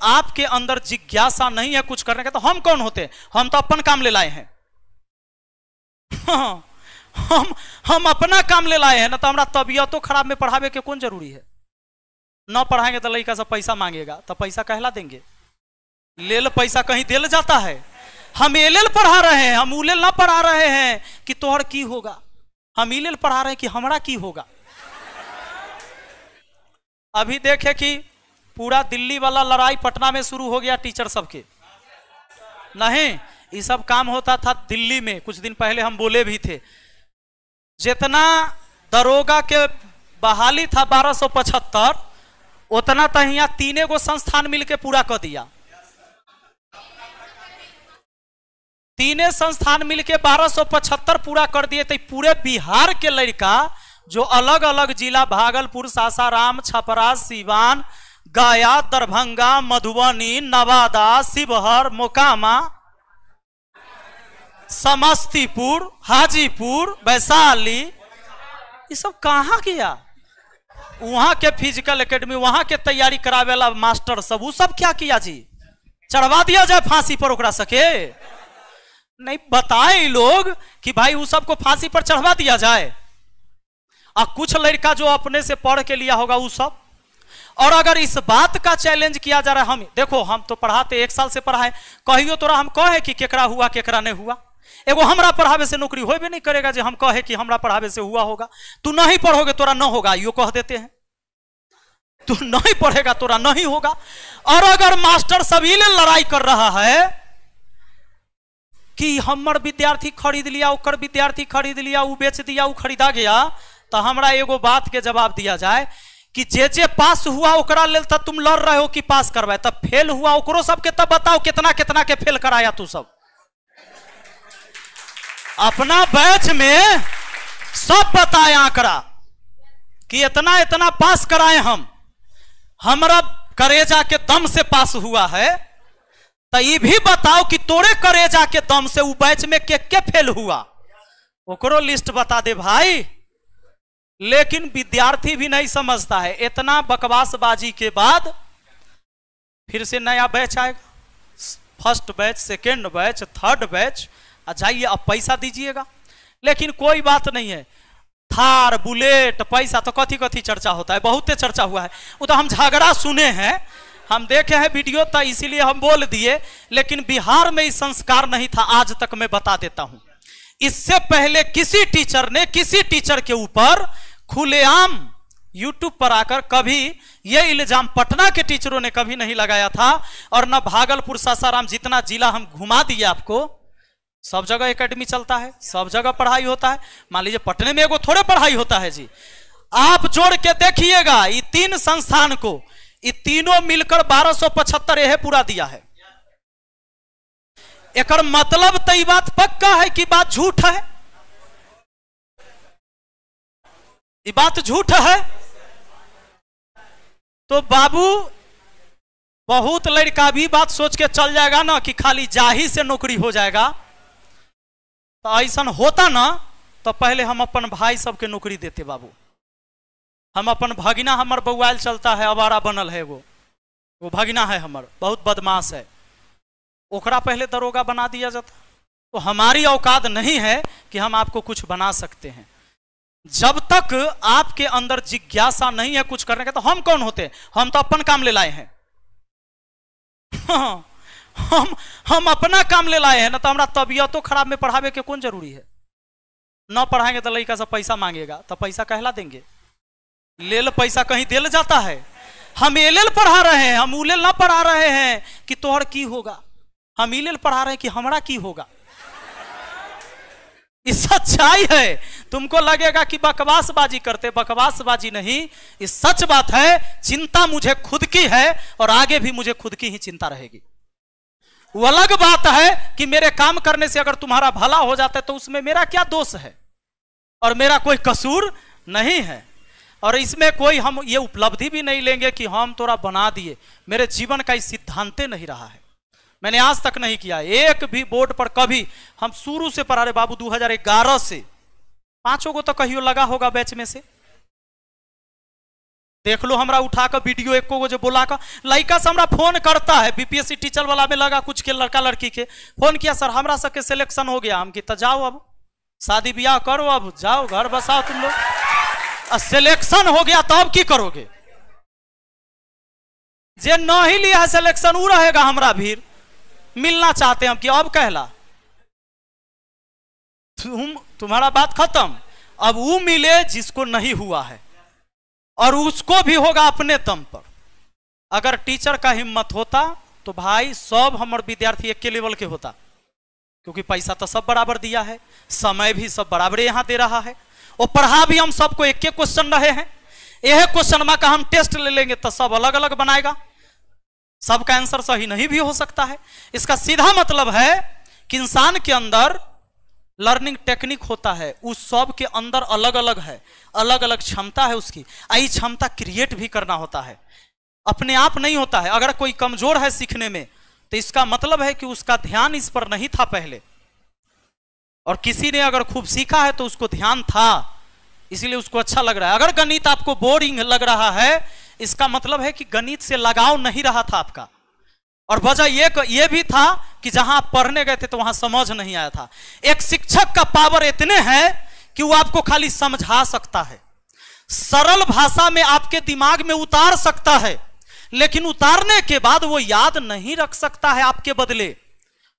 आपके अंदर जिज्ञासा नहीं है कुछ करने का, तो हम कौन होते हैं? हम तो अपन काम ले लाए हैं। हम अपना काम ले लाए हैं ना, तो हमारा तबियतों खराब में पढ़ावे के कौन जरूरी है? न पढ़ाएंगे तो लड़का सब पैसा मांगेगा, तो पैसा कहला देंगे? लेल पैसा कहीं दिल जाता है? हम एलेल पढ़ा रहे हैं, हम उलेल ना पढ़ा रहे हैं कि तोहर की होगा, हम इलेल पढ़ा रहे हैं कि हमारा की होगा। अभी देखे कि पूरा दिल्ली वाला लड़ाई पटना में शुरू हो गया टीचर सबके। नहीं, ये सब काम होता था दिल्ली में। कुछ दिन पहले हम बोले भी थे, जितना दरोगा के बहाली था 1275, उतना तो यहाँ 3 गो संस्थान मिलके पूरा कर दिया। 3 संस्थान मिलके 1275 पूरा कर दिए। तो पूरे बिहार के लड़का जो अलग अलग जिला, भागलपुर, सासाराम, छपरा, सीवान, गया, दरभंगा, मधुबनी, नवादा, शिवहर, मोकामा, समस्तीपुर, हाजीपुर, वैशाली, ये सब कहाँ गया? वहां के फिजिकल एकेडमी, वहां के तैयारी करावे वाला मास्टर सब, वो सब क्या किया जी? चढ़वा दिया जाए फांसी पर ओकरा सके? नहीं, बताए लोग कि भाई वो सबको फांसी पर चढ़वा दिया जाए। और कुछ लड़का जो अपने से पढ़ के लिया होगा वो सब। और अगर इस बात का चैलेंज किया जा रहा है, हम देखो, हम तो पढ़ाते 1 साल से पढ़ाए, कहियो तोरा हम कहे कि केकरा हुआ केकरा नहीं हुआ। एगो हमरा पढ़ावे से नौकरी होबे नहीं करेगा जो हम कहे कि हमरा पढ़ावे से हुआ होगा। तू नहीं पढ़ोगे तोरा न होगा, यो कह देते हैं। तू नहीं पढ़ेगा तोरा नहीं होगा। और अगर मास्टर सभी ले लड़ाई कर रहा है कि हमर विद्यार्थी खरीद लिया, ओकर विद्यार्थी खरीद लिया, वो बेच दिया, वो खरीदा गया, तो हमरा एगो बात के जवाब दिया जाए कि जे पास हुआ ओकरा लेल तब तुम लड़ रहे हो कि पास करवाए, तब फेल हुआ ओकरो सबके तब बताओ कितना कितना के फेल कराया तू सब। अपना बैच में सब बताए आंकड़ा कि इतना इतना पास कराए हम, हमरा करेजा के दम से पास हुआ है। तो ये भी बताओ कि तोरे करेजा के दम से वो बैच में के फेल हुआ, ओकरो लिस्ट बता दे भाई। लेकिन विद्यार्थी भी नहीं समझता है। इतना बकवासबाजी के बाद फिर से नया बैच आएगा, first batch, second batch, third batch, जाइए अब पैसा दीजिएगा। लेकिन कोई बात नहीं है, थार, बुलेट, पैसा तो कथी कथी चर्चा होता है, बहुत चर्चा हुआ है। वो तो हम झगड़ा सुने हैं, हम देखे हैं वीडियो, तो इसीलिए हम बोल दिए। लेकिन बिहार में इस संस्कार नहीं था, आज तक मैं बता देता हूं। इससे पहले किसी टीचर ने किसी टीचर के ऊपर खुलेआम यूट्यूब पर आकर कभी यह इल्जाम पटना के टीचरों ने कभी नहीं लगाया था। और न भागलपुर, सासाराम, जितना जिला हम घुमा दिए आपको, सब जगह एकेडमी चलता है, सब जगह पढ़ाई होता है। मान लीजिए पटने में एगो थोड़े पढ़ाई होता है जी। आप जोड़ के देखिएगा ये 3 संस्थान को, ये तीनों मिलकर 1275 यह पूरा दिया है। एकर मतलब तो ये बात पक्का है कि बात झूठ है, ये बात झूठ है। तो बाबू बहुत लड़का भी बात सोच के चल जाएगा ना कि खाली जाही से नौकरी हो जाएगा। तो ऐसा होता ना तो पहले हम अपन भाई सबके नौकरी देते बाबू। हम अपन भगिना, हमर बउआल चलता है, आवारा बनल है, वो भगिना है हमर, बहुत बदमाश है, ओकरा पहले दरोगा बना दिया जाता। तो हमारी औकात नहीं है कि हम आपको कुछ बना सकते हैं। जब तक आपके अंदर जिज्ञासा नहीं है कुछ करने का, तो हम कौन होते हैं? हम तो अपन काम ले लाए हैं। हम अपना काम ले लाए हैं ना, तो हमारा तबियतों खराब में पढ़ावे के कौन जरूरी है? न पढ़ाएंगे तो लड़का सब पैसा मांगेगा, तो पैसा कहला देंगे? लेल पैसा कहीं दिल जाता है? हम एलेल पढ़ा रहे हैं, हम उलेल ना पढ़ा रहे हैं कि तोहर की होगा, हम इलेल पढ़ा रहे हैं कि हमारा की होगा। ये सच्चाई है। तुमको लगेगा कि बकवासबाजी करते, बकवासबाजी नहीं, ये सच बात है। चिंता मुझे खुद की है और आगे भी मुझे खुद की ही चिंता रहेगी। वो अलग बात है कि मेरे काम करने से अगर तुम्हारा भला हो जाता है तो उसमें मेरा क्या दोष है और मेरा कोई कसूर नहीं है। और इसमें कोई हम ये उपलब्धि भी नहीं लेंगे कि हम तोरा बना दिए। मेरे जीवन का इस सिद्धांत नहीं रहा है, मैंने आज तक नहीं किया। एक भी बोर्ड पर कभी हम शुरू से पढ़ा रहे बाबू, 2011 से 5 को तो कहियो लगा होगा बैच में से। देख लो हमरा उठा कर वीडियो एको गो जो बोला कर लड़का से हमरा फोन करता है, बीपीएससी टीचर वाला में लगा कुछ के लड़का लड़की के फोन किया, सर हमरा सबके सिलेक्शन हो गया। हम की तो जाओ अब शादी ब्याह करो, अब जाओ घर बसाओ तुम लोग। सिलेक्शन हो गया तो अब की करोगे? जे नहीं लिया है सिलेक्शन वो रहेगा हमरा भीड़, मिलना चाहते हैं हम कि अब कहला तुम्हारा बात खत्म। अब वो मिले जिसको नहीं हुआ है, और उसको भी होगा अपने दम पर। अगर टीचर का हिम्मत होता तो भाई सब हमारे विद्यार्थी एक के लेवल के होता, क्योंकि पैसा तो सब बराबर दिया है, समय भी सब बराबर यहां दे रहा है, और पढ़ा भी हम सबको एक एक क्वेश्चन रहे हैं। यह क्वेश्चन में का हम टेस्ट ले लेंगे तो सब अलग अलग बनाएगा, सबका आंसर सही नहीं भी हो सकता है। इसका सीधा मतलब है कि इंसान के अंदर लर्निंग टेक्निक होता है, उस सब के अंदर अलग अलग है, अलग अलग क्षमता है उसकी। आई क्षमता क्रिएट भी करना होता है, अपने आप नहीं होता है। अगर कोई कमजोर है सीखने में तो इसका मतलब है कि उसका ध्यान इस पर नहीं था पहले, और किसी ने अगर खूब सीखा है तो उसको ध्यान था, इसलिए उसको अच्छा लग रहा है। अगर गणित आपको बोरिंग लग रहा है इसका मतलब है कि गणित से लगाव नहीं रहा था आपका, और वजह ये भी था कि जहां आप पढ़ने गए थे तो वहां समझ नहीं आया था। एक शिक्षक का पावर इतने है कि वो आपको खाली समझा सकता है, सरल भाषा में आपके दिमाग में उतार सकता है, लेकिन उतारने के बाद वो याद नहीं रख सकता है आपके बदले।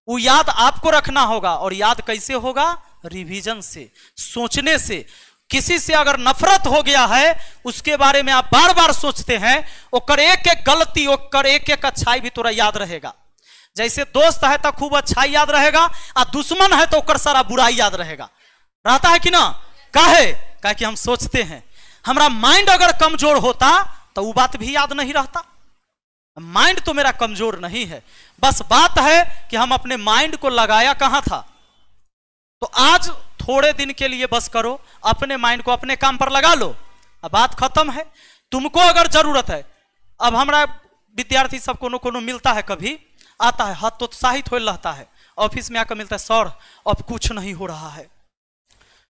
वो याद आपको रखना होगा, और याद कैसे होगा? रिवीजन से, सोचने से। किसी से अगर नफरत हो गया है उसके बारे में आप बार बार सोचते हैं, ओकर एक एक गलती, ओकर एक एक अच्छाई भी तोरा याद रहेगा। जैसे दोस्त है तो खूब अच्छाई याद रहेगा, और दुश्मन है तो ओकर सारा बुराई याद रहेगा। रहता है कि ना? काहे कि हम सोचते हैं। हमारा माइंड अगर कमजोर होता तो वो बात भी याद नहीं रहता। माइंड तो मेरा कमजोर नहीं है, बस बात है कि हम अपने माइंड को लगाया कहां था। तो आज थोड़े दिन के लिए बस करो, अपने माइंड को अपने काम पर लगा लो, अब बात खत्म है। तुमको अगर जरूरत है, अब हमारा विद्यार्थी सब कोनो मिलता है, कभी आता है हाथ तो उत्साहित हो रहता है, ऑफिस में आकर मिलता है, सर अब कुछ नहीं हो रहा है।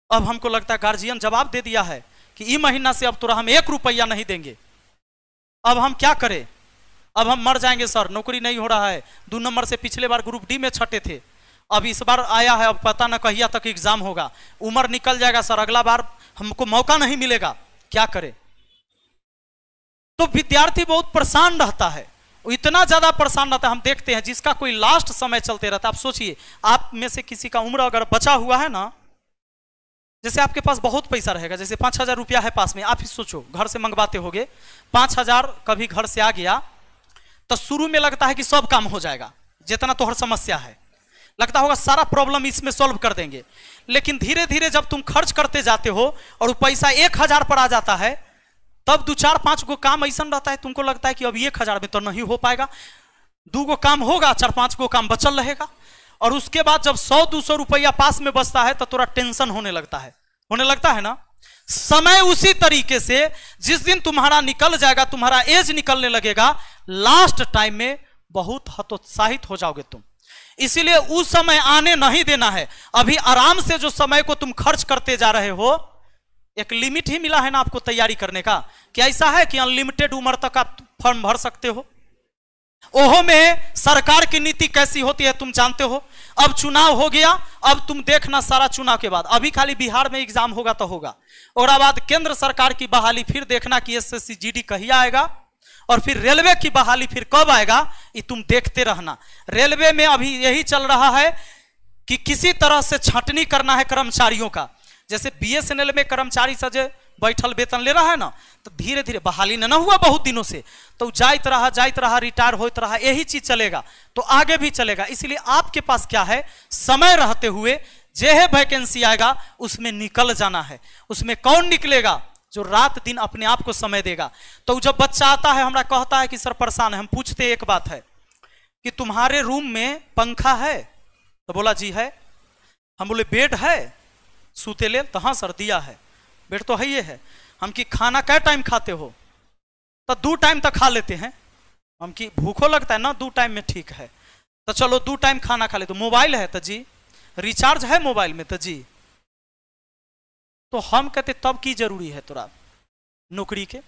अब हमको लगता है गार्जियन जवाब दे दिया है कि ई महीना से अब तोरा हम 1 रुपया नहीं देंगे, अब हम क्या करें? अब हम मर जाएंगे सर, नौकरी नहीं हो रहा है, 2 नंबर से पिछले बार ग्रुप डी में छठे थे, अब इस बार आया है, अब पता ना कहिया तक एग्जाम होगा, उम्र निकल जाएगा सर, अगला बार हमको मौका नहीं मिलेगा, क्या करें? तो विद्यार्थी बहुत परेशान रहता है, इतना ज्यादा परेशान रहता है। हम देखते हैं जिसका कोई लास्ट समय चलते रहता है। आप सोचिए, आप में से किसी का उम्र अगर बचा हुआ है ना, जैसे आपके पास बहुत पैसा रहेगा, जैसे 5,000 रुपया है पास में, आप ही सोचो घर से मंगवाते होगे, 5,000 कभी घर से आ गया तो शुरू में लगता है कि सब काम हो जाएगा, जितना तो हर समस्या है लगता होगा सारा प्रॉब्लम इसमें सॉल्व कर देंगे। लेकिन धीरे धीरे जब तुम खर्च करते जाते हो और वो पैसा 1,000 पर आ जाता है, तब 2, 4, 5 गो काम ऐसा रहता है, तुमको लगता है कि अब 1,000 में तो नहीं हो पाएगा, 2 गो काम होगा, 4, 5 गो काम बचल रहेगा। और उसके बाद जब 100-200 रुपया पास में बचता है तो थोड़ा टेंशन होने लगता है ना। समय उसी तरीके से जिस दिन तुम्हारा निकल जाएगा, तुम्हारा एज निकलने लगेगा, लास्ट टाइम में बहुत हतोत्साहित हो जाओगे तुम। इसीलिए उस समय आने नहीं देना है। अभी आराम से जो समय को तुम खर्च करते जा रहे हो, एक लिमिट ही मिला है ना आपको तैयारी करने का। क्या ऐसा है कि अनलिमिटेड उम्र तक आप फॉर्म भर सकते हो? ओहो में सरकार की नीति कैसी होती है तुम जानते हो। अब चुनाव हो गया, अब तुम देखना सारा चुनाव के बाद, अभी खाली बिहार में एग्जाम होगा तो होगा, और बाद केंद्र सरकार की बहाली फिर देखना कि एसएससी जीडी कहिया आएगा, और फिर रेलवे की बहाली फिर कब आएगा, ये तुम देखते रहना। रेलवे में अभी यही चल रहा है कि किसी तरह से छंटनी करना है कर्मचारियों का। जैसे बीएसएनएल में कर्मचारी सजे बैठल वेतन ले रहा है ना, तो धीरे धीरे बहाली न हुआ बहुत दिनों से, तो जाइत रहा रिटायर होता रहा, यही चीज चलेगा तो आगे भी चलेगा। इसलिए आपके पास क्या है, समय रहते हुए जे वैकेंसी आएगा उसमें निकल जाना है। उसमें कौन निकलेगा? जो रात दिन अपने आप को समय देगा। तो जब बच्चा आता है हमरा कहता है कि सर परेशान है, हम पूछते एक बात है कि तुम्हारे रूम में पंखा है? तो बोला जी है। हम बोले बेड है सूते ले? तो हाँ सर दिया है, बेड तो है ये है। हम कि खाना कै टाइम खाते हो? तो 2 टाइम तक खा लेते हैं। हम कि भूखो लगता है ना 2 टाइम में? ठीक है तो चलो 2 टाइम खाना खा ले। तो मोबाइल है? तो जी। रिचार्ज है मोबाइल में? तो जी। तो हम कहते तब की जरूरी है तोरा नौकरी के?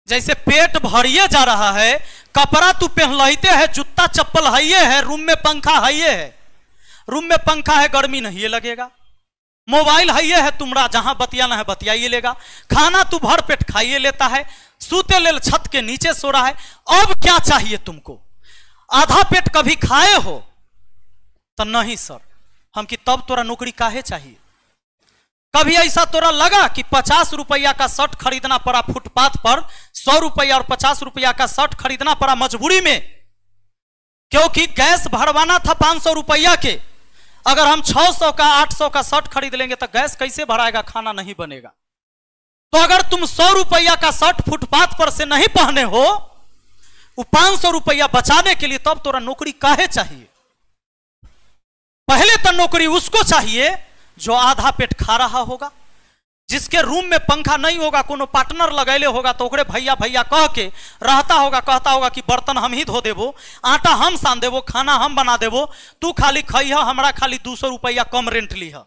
जैसे पेट भरिए जा रहा है, कपड़ा तू पहनते है, जूता चप्पल है, रूम में पंखा है, रूम में पंखा है, गर्मी नहीं लगेगा, मोबाइल है तुम्हारा, जहां बतियाना है बतियाइए लेगा, खाना तू भर पेट खाइए लेता है, सूते ले छत के नीचे सो रहा है, अब क्या चाहिए तुमको? आधा पेट कभी खाए हो? तो नहीं सर, हम कि तब तोरा नौकरी काहे चाहिए? कभी ऐसा तोरा लगा कि 50 रुपया का शर्ट खरीदना पड़ा फुटपाथ पर, 100 रुपया और 50 रुपया का शर्ट खरीदना पड़ा मजबूरी में, क्योंकि गैस भरवाना था 500 रुपया के। अगर हम 600 का 800 का शर्ट खरीद लेंगे तो गैस कैसे भराएगा, खाना नहीं बनेगा। तो अगर तुम 100 रुपया का शर्ट फुटपाथ पर से नहीं पहने हो, वो 500 रुपया बचाने के लिए, तब तोरा नौकरी काहे चाहिए? पहले तो नौकरी उसको चाहिए जो आधा पेट खा रहा होगा, जिसके रूम में पंखा नहीं होगा, कोनो पार्टनर लगैले होगा तो ओकरे भैया भैया कह के रहता होगा, कहता होगा कि बर्तन हम ही धो देबो, आटा हम सान देबो, खाना हम बना देबो, तू खाली खइह, हमरा खाली 200 रुपया कम रेंट लीह।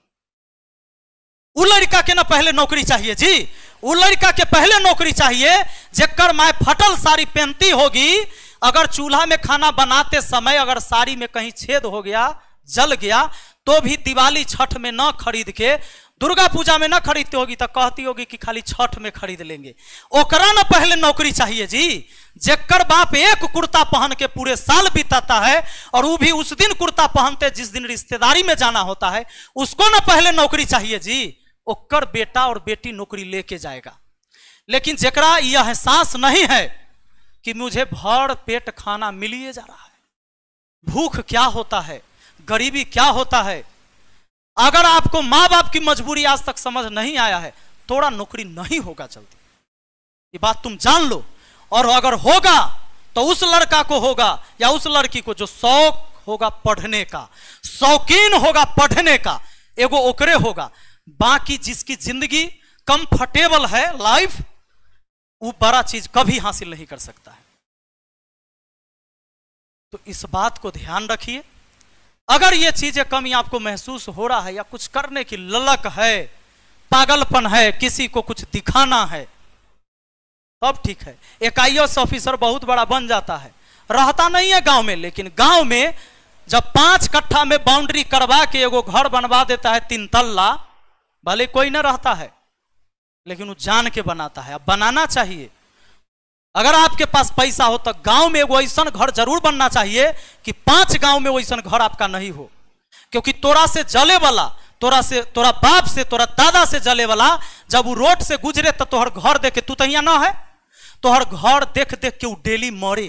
उ लड़का के ना पहले नौकरी चाहिए जी, उ लड़का के पहले नौकरी चाहिए जेकर माय फटल साड़ी पहनती होगी, अगर चूल्हा में खाना बनाते समय अगर साड़ी में कहीं छेद हो गया, जल गया, तो भी दिवाली छठ में न खरीद के, दुर्गा पूजा में न खरीदती होगी तो कहती होगी कि खाली छठ में खरीद लेंगे। ओकरा न पहले नौकरी चाहिए जी, जेकर बाप एक कुर्ता पहन के पूरे साल बिताता है, और वो भी उस दिन कुर्ता पहनते जिस दिन रिश्तेदारी में जाना होता है, उसको न पहले नौकरी चाहिए जी। ओकर बेटा और बेटी नौकरी लेके जाएगा। लेकिन जेकरा यह एहसास नहीं है कि मुझे भर पेट खाना मिलिए जा रहा है, भूख क्या होता है, गरीबी क्या होता है, अगर आपको माँ बाप की मजबूरी आज तक समझ नहीं आया है, थोड़ा नौकरी नहीं होगा जल्दी, ये बात तुम जान लो। और अगर होगा तो उस लड़का को होगा या उस लड़की को जो शौक होगा पढ़ने का, शौकीन होगा पढ़ने का, एगो ओकरे होगा। बाकी जिसकी जिंदगी कंफर्टेबल है लाइफ, वो बड़ा चीज कभी हासिल नहीं कर सकता है। तो इस बात को ध्यान रखिए। अगर ये चीजें कमी आपको महसूस हो रहा है, या कुछ करने की ललक है, पागलपन है, किसी को कुछ दिखाना है, तब ठीक है। एक IAS ऑफिसर बहुत बड़ा बन जाता है, रहता नहीं है गांव में, लेकिन गांव में जब 5 कट्ठा में बाउंड्री करवा के एगो घर बनवा देता है 3 तल्ला, भले कोई ना रहता है, लेकिन वो जान के बनाता है। अब बनाना चाहिए। अगर आपके पास पैसा हो तो गांव में एगो ऐसा घर जरूर बनना चाहिए कि 5 गांव में वैसा घर आपका नहीं हो, क्योंकि तोरा से जले वाला, तोरा बाप से, तोरा दादा से जले वाला, जब वो रोड से गुजरे तो तोहर घर देखे, तू तो यहाँ ना है, तोहर घर देख देख के वो डेली मरे।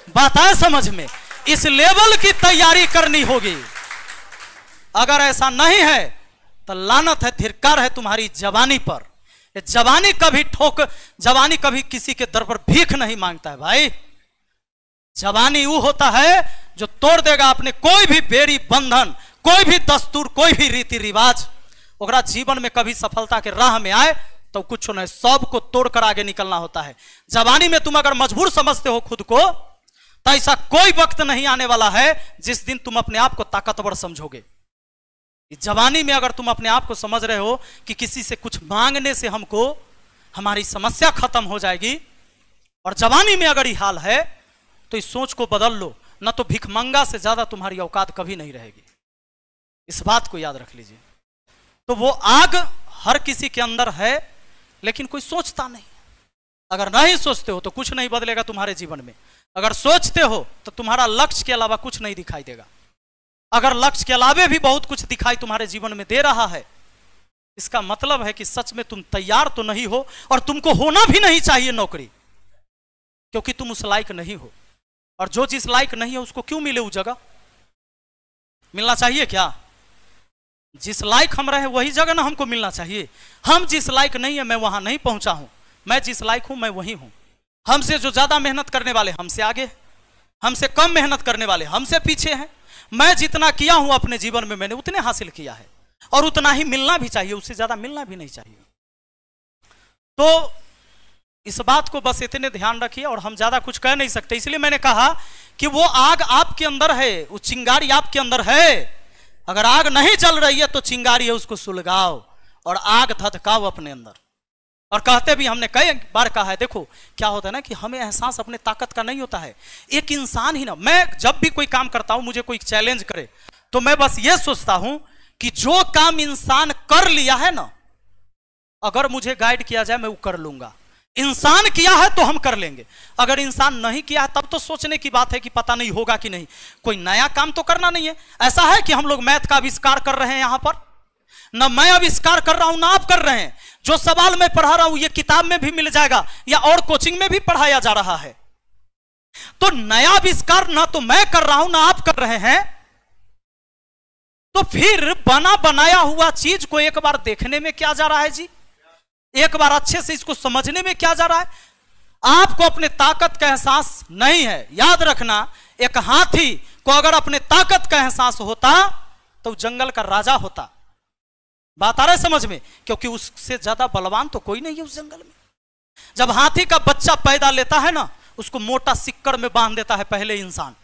बात आए समझ में? इस लेवल की तैयारी करनी होगी। अगर ऐसा नहीं है तो लानत है, धिक्कार है तुम्हारी जवानी पर। जवानी कभी किसी के दर पर भीख नहीं मांगता है भाई। जवानी वो होता है जो तोड़ देगा अपने कोई भी बेरी बंधन, कोई भी दस्तूर, कोई भी रीति रिवाज। ओकरा जीवन में कभी सफलता के राह में आए तो कुछ नहीं, सब को तोड़कर आगे निकलना होता है। जवानी में तुम अगर मजबूर समझते हो खुद को, तो ऐसा कोई वक्त नहीं आने वाला है जिस दिन तुम अपने आप को ताकतवर समझोगे। जवानी में अगर तुम अपने आप को समझ रहे हो कि किसी से कुछ मांगने से हमको हमारी समस्या खत्म हो जाएगी, और जवानी में अगर ये हाल है, तो इस सोच को बदल लो, न तो भिखमंगा से ज्यादा तुम्हारी औकात कभी नहीं रहेगी। इस बात को याद रख लीजिए। तो वो आग हर किसी के अंदर है, लेकिन कोई सोचता नहीं। अगर नहीं सोचते हो तो कुछ नहीं बदलेगा तुम्हारे जीवन में। अगर सोचते हो तो तुम्हारा लक्ष्य के अलावा कुछ नहीं दिखाई देगा। अगर लक्ष्य के अलावे भी बहुत कुछ दिखाई तुम्हारे जीवन में दे रहा है, इसका मतलब है कि सच में तुम तैयार तो नहीं हो, और तुमको होना भी नहीं चाहिए नौकरी, क्योंकि तुम उस लायक नहीं हो। और जो जिस लायक नहीं है उसको क्यों मिले वो जगह? मिलना चाहिए क्या? जिस लायक हम रहे वही जगह ना हमको मिलना चाहिए। हम जिस लायक नहीं है, मैं वहां नहीं पहुंचा हूं। मैं जिस लायक हूं मैं वही हूं। हमसे जो ज्यादा मेहनत करने वाले हमसे आगे, हमसे कम मेहनत करने वाले हमसे पीछे हैं। मैं जितना किया हूं अपने जीवन में, मैंने उतने हासिल किया है, और उतना ही मिलना भी चाहिए, उससे ज्यादा मिलना भी नहीं चाहिए। तो इस बात को बस इतने ध्यान रखिए, और हम ज्यादा कुछ कह नहीं सकते। इसलिए मैंने कहा कि वो आग आपके अंदर है, वो चिंगारी आपके अंदर है। अगर आग नहीं जल रही है तो चिंगारी है, उसको सुलगाओ और आग धधकाओ अपने अंदर। और कहते भी हमने कई बार कहा है, देखो क्या होता है ना कि हमें एहसास अपने ताकत का नहीं होता है। एक इंसान ही ना, मैं जब भी कोई काम करता हूं, मुझे कोई चैलेंज करे तो मैं बस ये सोचता हूं कि जो काम इंसान कर लिया है ना, अगर मुझे गाइड किया जाए मैं वो कर लूंगा। इंसान किया है तो हम कर लेंगे, अगर इंसान नहीं किया है तब तो सोचने की बात है कि पता नहीं होगा कि नहीं। कोई नया काम तो करना नहीं है। ऐसा है कि हम लोग मैथ का आविष्कार कर रहे हैं यहां पर, ना मैं आविष्कार कर रहा हूं ना आप कर रहे हैं। जो सवाल मैं पढ़ा रहा हूं ये किताब में भी मिल जाएगा या और कोचिंग में भी पढ़ाया जा रहा है। तो नया आविष्कार ना तो मैं कर रहा हूं ना आप कर रहे हैं। तो फिर बना बनाया हुआ चीज को एक बार देखने में क्या जा रहा है जी, एक बार अच्छे से इसको समझने में क्या जा रहा है। आपको अपने ताकत का एहसास नहीं है। याद रखना, एक हाथी को अगर अपने ताकत का एहसास होता तो जंगल का राजा होता। बात आ रहा है समझ में, क्योंकि उससे ज्यादा बलवान तो कोई नहीं है उस जंगल में। जब हाथी का बच्चा पैदा लेता है ना, उसको मोटा सिक्कर में बांध देता है पहले इंसान,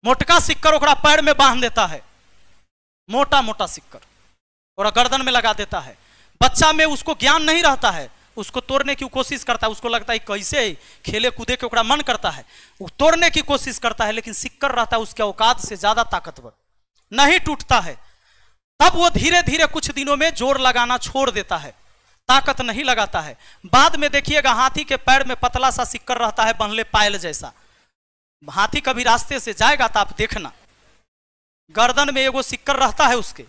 मोटका सिक्कर ओकरा पैर में बांध देता है, मोटा मोटा सिक्कर, और गर्दन में लगा देता है। बच्चा में उसको ज्ञान नहीं रहता है, उसको तोड़ने की कोशिश करता है, उसको लगता है कैसे खेले कूदे के ओकरा मन करता है, वो तोड़ने की कोशिश करता है, लेकिन सिक्कर रहता है उसके औकात से ज्यादा ताकतवर, नहीं टूटता है। तब वो धीरे धीरे कुछ दिनों में जोर लगाना छोड़ देता है, ताकत नहीं लगाता है। बाद में देखिएगा हाथी के पैर में पतला सा सिक्कर रहता है, बंहले पायल जैसा। हाथी कभी रास्ते से जाएगा तो आप देखना, गर्दन में एगो सिक्कर रहता है उसके,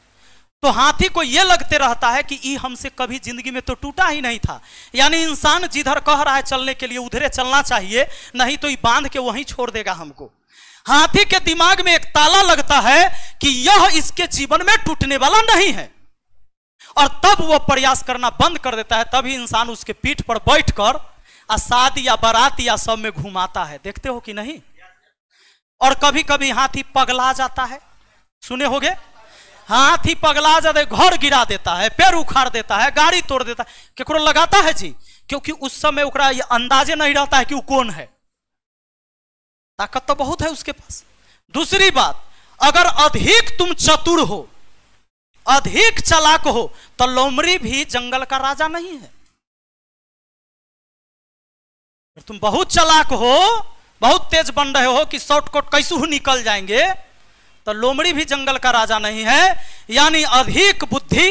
तो हाथी को यह लगते रहता है कि ये हमसे कभी जिंदगी में तो टूटा ही नहीं था। यानी इंसान जिधर कह रहा है चलने के लिए उधरे चलना चाहिए, नहीं तो ये बांध के वहीं छोड़ देगा हमको। हाथी के दिमाग में एक ताला लगता है कि यह इसके जीवन में टूटने वाला नहीं है, और तब वह प्रयास करना बंद कर देता है। तभी इंसान उसके पीठ पर बैठकर शादी या बारात या सब में घुमाता है, देखते हो कि नहीं। और कभी कभी हाथी पगला जाता है, सुने होगे, हाथी पगला जाता है, घर गिरा देता है, पैर उखाड़ देता है, गाड़ी तोड़ देता है, केकरो लगाता है जी, क्योंकि उस समय ओकरा ये अंदाजे नहीं रहता है कि वो कौन है। ताकत तो बहुत है उसके पास। दूसरी बात, अगर अधिक तुम चतुर हो, अधिक चालाक हो, तो लोमड़ी भी जंगल का राजा नहीं है। तुम बहुत चालाक हो, बहुत तेज बन रहे हो कि शॉर्टकट कैसे निकल जाएंगे, तो लोमड़ी भी जंगल का राजा नहीं है। यानी अधिक बुद्धि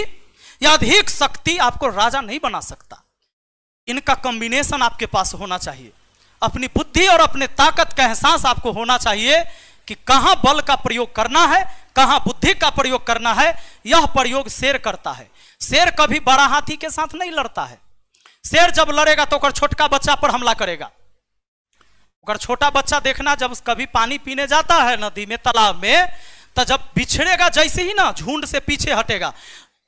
या अधिक शक्ति आपको राजा नहीं बना सकता। इनका कॉम्बिनेशन आपके पास होना चाहिए। अपनी बुद्धि और अपने ताकत का एहसास आपको होना चाहिए कि कहां बल का प्रयोग करना है, कहां बुद्धि का प्रयोग करना है। यह प्रयोग शेर करता है। शेर कभी बड़ा हाथी के साथ नहीं लड़ता है। शेर जब लड़ेगा तो छोटका बच्चा पर हमला करेगा। अगर छोटा बच्चा देखना, जब कभी पानी पीने जाता है नदी में, तालाब में, तो जब बिछड़ेगा जैसे ही ना झुंड से पीछे हटेगा।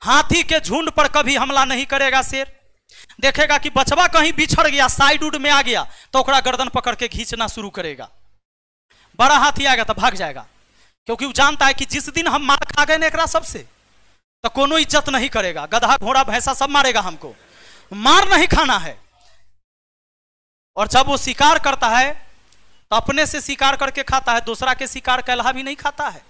हाथी के झुंड पर कभी हमला नहीं करेगा शेर। देखेगा कि बचवा कहीं बिछड़ गया, साइड उड में आ गया, तो ओकरा गर्दन पकड़ के खींचना शुरू करेगा। बड़ा हाथी आएगा तो भाग जाएगा, क्योंकि वो जानता है कि जिस दिन हम मार खा गए एकरा सबसे, तो कोनो इज्जत नहीं करेगा। गधा घोड़ा भैंसा सब मारेगा, हमको मार नहीं खाना है। और जब वो शिकार करता है तो अपने से शिकार करके खाता है, दूसरा के शिकार कहला भी नहीं खाता है।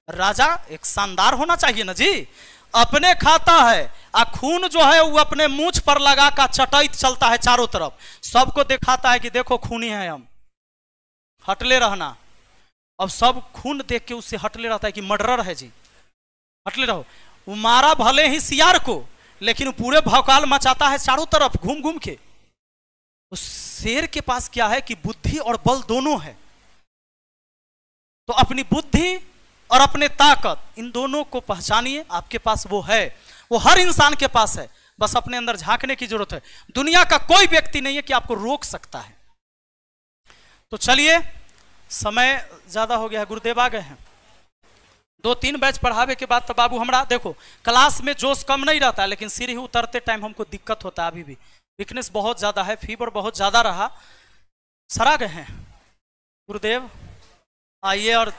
राजा एक शानदार होना चाहिए ना जी, अपने खाता है, खून जो है वो अपने मूंछ पर लगा कर चटाइत चलता है चारों तरफ, सबको दिखाता है कि देखो खूनी है हम, हटले रहना। अब सब खून देख के उससे हटले रहता है कि मर्डरर है जी, हटले रहो। वो मारा भले ही सियार को, लेकिन वो पूरे भौकाल मचाता है चारों तरफ घूम घूम के। उस शेर के पास क्या है कि बुद्धि और बल दोनों है। तो अपनी बुद्धि और अपने ताकत, इन दोनों को पहचानिए। आपके पास वो है, वो हर इंसान के पास है, बस अपने अंदर झांकने की जरूरत है। दुनिया का कोई व्यक्ति नहीं है कि आपको रोक सकता है। तो चलिए, समय ज्यादा हो गया है, गुरुदेव आ गए हैं। 2-3 बैच पढ़ावे के बाद तो बाबू हमरा देखो, क्लास में जोश कम नहीं रहता है, लेकिन सीढ़ी उतरते टाइम हमको दिक्कत होता है। अभी भी वीकनेस बहुत ज्यादा है, फीवर बहुत ज्यादा रहा, सरा गए हैं। गुरुदेव आइए और